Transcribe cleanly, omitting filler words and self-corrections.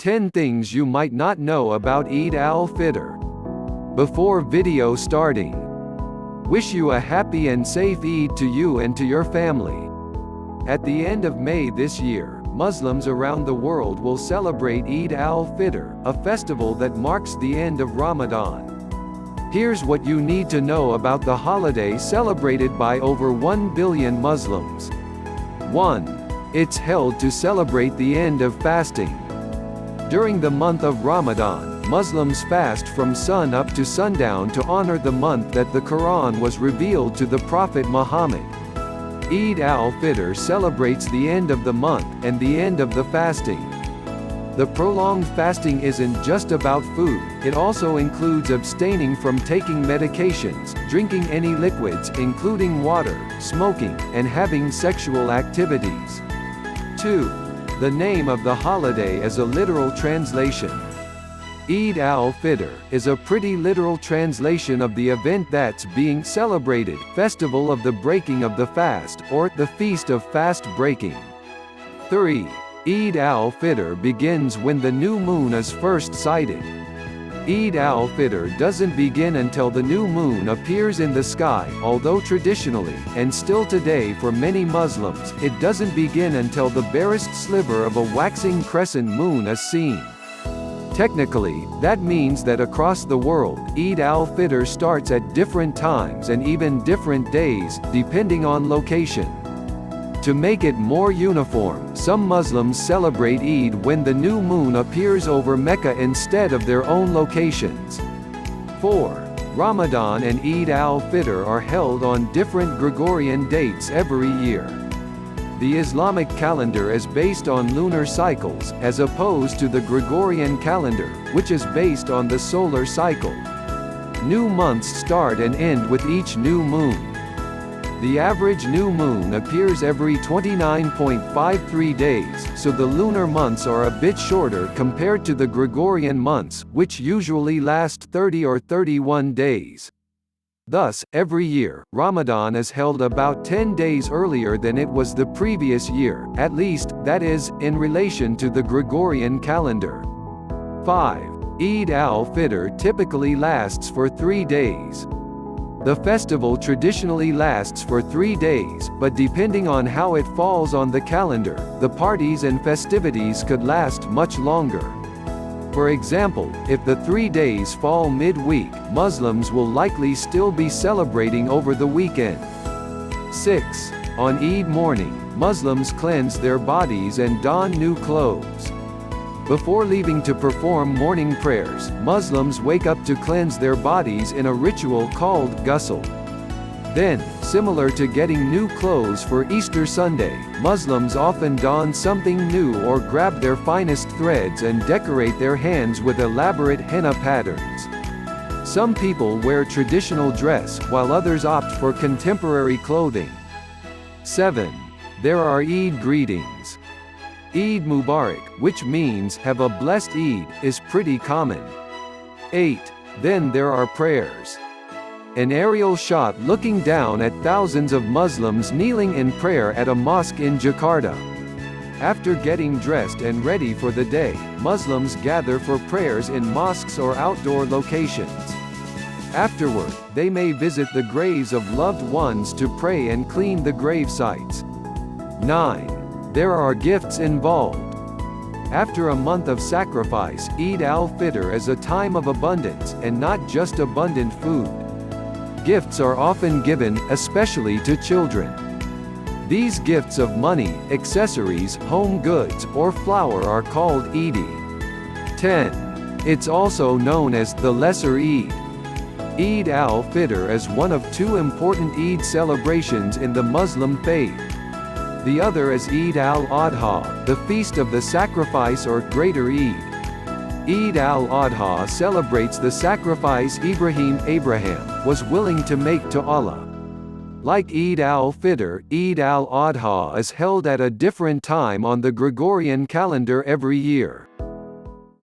10 things you might not know about Eid al-Fitr. Before video starting, wish you a happy and safe Eid to you and to your family. At the end of May this year, Muslims around the world will celebrate Eid al-Fitr, a festival that marks the end of Ramadan. Here's what you need to know about the holiday celebrated by over 1 billion Muslims. 1. It's held to celebrate the end of fasting. During the month of Ramadan, Muslims fast from sun up to sundown to honor the month that the Quran was revealed to the Prophet Muhammad. Eid al-Fitr celebrates the end of the month and the end of the fasting. The prolonged fasting isn't just about food, it also includes abstaining from taking medications, drinking any liquids including water, smoking, and having sexual activities. 2. The name of the holiday is a literal translation. Eid al-Fitr is a pretty literal translation of the event that's being celebrated, festival of the breaking of the fast, or the feast of fast breaking. 3. Eid al-Fitr begins when the new moon is first sighted. Eid al-Fitr doesn't begin until the new moon appears in the sky, although traditionally, and still today for many Muslims, it doesn't begin until the barest sliver of a waxing crescent moon is seen. Technically, that means that across the world, Eid al-Fitr starts at different times and even different days, depending on location. To make it more uniform, some Muslims celebrate Eid when the new moon appears over Mecca instead of their own locations. 4. Ramadan and Eid al-Fitr are held on different Gregorian dates every year. The Islamic calendar is based on lunar cycles, as opposed to the Gregorian calendar, which is based on the solar cycle. New months start and end with each new moon. The average new moon appears every 29.53 days, so the lunar months are a bit shorter compared to the Gregorian months, which usually last 30 or 31 days. Thus, every year, Ramadan is held about 10 days earlier than it was the previous year, at least, that is, in relation to the Gregorian calendar. 5. Eid al-Fitr typically lasts for 3 days. The festival traditionally lasts for 3 days, but depending on how it falls on the calendar, the parties and festivities could last much longer. For example, if the 3 days fall mid-week, Muslims will likely still be celebrating over the weekend. 6. On Eid morning, Muslims cleanse their bodies and don new clothes. Before leaving to perform morning prayers, Muslims wake up to cleanse their bodies in a ritual called ghusl. Then, similar to getting new clothes for Easter Sunday, Muslims often don something new or grab their finest threads and decorate their hands with elaborate henna patterns. Some people wear traditional dress, while others opt for contemporary clothing. 7. There are Eid greetings. Eid Mubarak, which means "have a blessed Eid," is pretty common. 8. Then there are prayers. An aerial shot looking down at thousands of Muslims kneeling in prayer at a mosque in Jakarta. After getting dressed and ready for the day, Muslims gather for prayers in mosques or outdoor locations. Afterward, they may visit the graves of loved ones to pray and clean the grave sites. 9. There are gifts involved. After a month of sacrifice, Eid al-Fitr is a time of abundance, and not just abundant food. Gifts are often given, especially to children. These gifts of money, accessories, home goods, or flour are called Eid. 10. It's also known as the Lesser Eid. Eid al-Fitr is one of 2 important Eid celebrations in the Muslim faith. The other is Eid al-Adha, the feast of the sacrifice or greater Eid. Eid al-Adha celebrates the sacrifice Abraham was willing to make to Allah. Like Eid al-Fitr, Eid al-Adha is held at a different time on the Gregorian calendar every year.